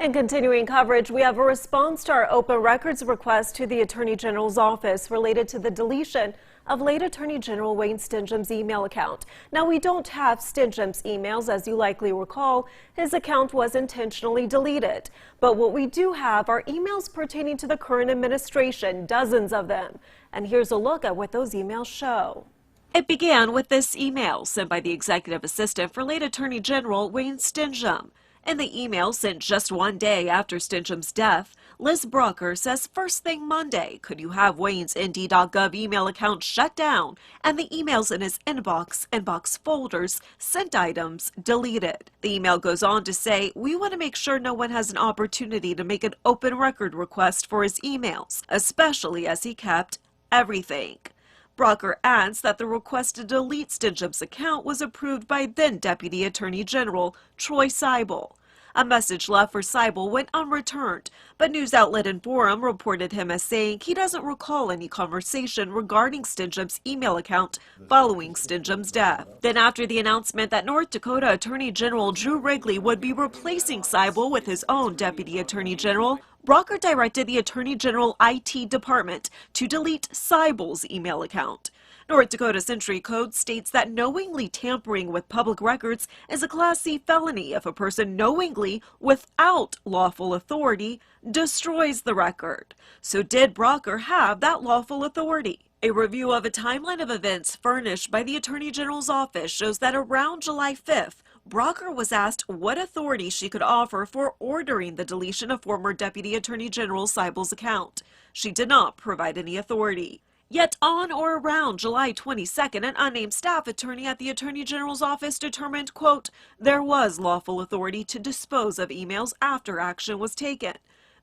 In continuing coverage, we have a response to our open records request to the Attorney General's office related to the deletion of late Attorney General Wayne Stinjum's email account. Now, we don't have Stinjum's emails, as you likely recall. His account was intentionally deleted. But what we do have are emails pertaining to the current administration, dozens of them. And here's a look at what those emails show. It began with this email sent by the executive assistant for late Attorney General Wayne Stinjum. In the email sent just one day after Stinjum's death, Liz Brocker says first thing Monday, could you have Wayne's ND.gov email account shut down and the emails in his inbox folders, sent items deleted. The email goes on to say, we want to make sure no one has an opportunity to make an open record request for his emails, especially as he kept everything. Brocker adds that the request to delete Stinjum's account was approved by then Deputy Attorney General Troy Seibel. A message left for Seibel went unreturned, but news outlet Inforum reported him as saying he doesn't recall any conversation regarding Stinjum's email account following Stinjum's death. Then after the announcement that North Dakota Attorney General Drew Wrigley would be replacing Seibel with his own Deputy Attorney General, Brocker directed the Attorney General IT Department to delete Seibel's email account. North Dakota Century Code states that knowingly tampering with public records is a Class C felony if a person knowingly, without lawful authority, destroys the record. So did Brocker have that lawful authority? A review of a timeline of events furnished by the Attorney General's office shows that around July 5th, Brocker was asked what authority she could offer for ordering the deletion of former Deputy Attorney General Seibel's account. She did not provide any authority. Yet on or around July 22nd, an unnamed staff attorney at the Attorney General's office determined, quote, there was lawful authority to dispose of emails after action was taken.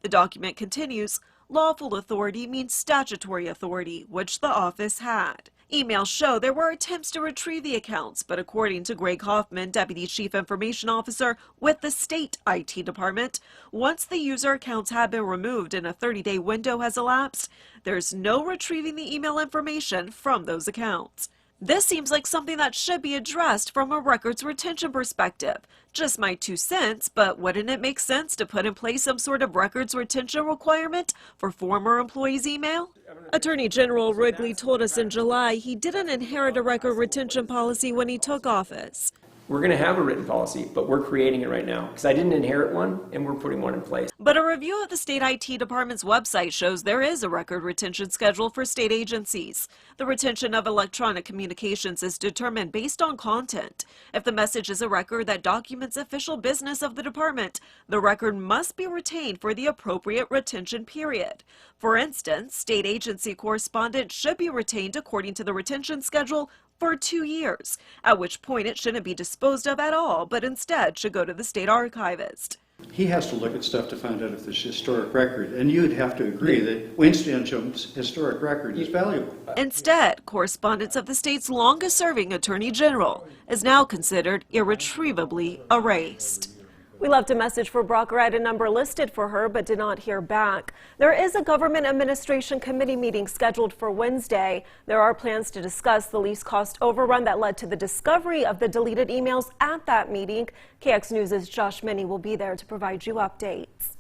The document continues, lawful authority means statutory authority, which the office had. Emails show there were attempts to retrieve the accounts, but according to Greg Hoffman, Deputy Chief Information Officer with the state IT department, once the user accounts have been removed and a 30-day window has elapsed, there's no retrieving the email information from those accounts. This seems like something that should be addressed from a records retention perspective. Just my 2 cents, but wouldn't it make sense to put in place some sort of records retention requirement for former employees' email? Attorney General Wrigley told us in July he didn't inherit a record retention policy when he took office. We're going to have a written policy, but we're creating it right now because I didn't inherit one and we're putting one in place. But a review of the state IT department's website shows there is a record retention schedule for state agencies. The retention of electronic communications is determined based on content. If the message is a record that documents official business of the department, the record must be retained for the appropriate retention period. For instance, state agency correspondence should be retained according to the retention schedule for 2 years, at which point it shouldn't be disposed of at all, but instead should go to the state archivist. He has to look at stuff to find out if there's historic record, and you'd have to agree that Wayne Stinjum's historic record is valuable. Instead, correspondence of the state's longest-serving Attorney General is now considered irretrievably erased. We left a message for Brocker at a number listed for her, but did not hear back. There is a Government Administration Committee meeting scheduled for Wednesday. There are plans to discuss the lease cost overrun that led to the discovery of the deleted emails at that meeting. KX News' Josh Minnie will be there to provide you updates.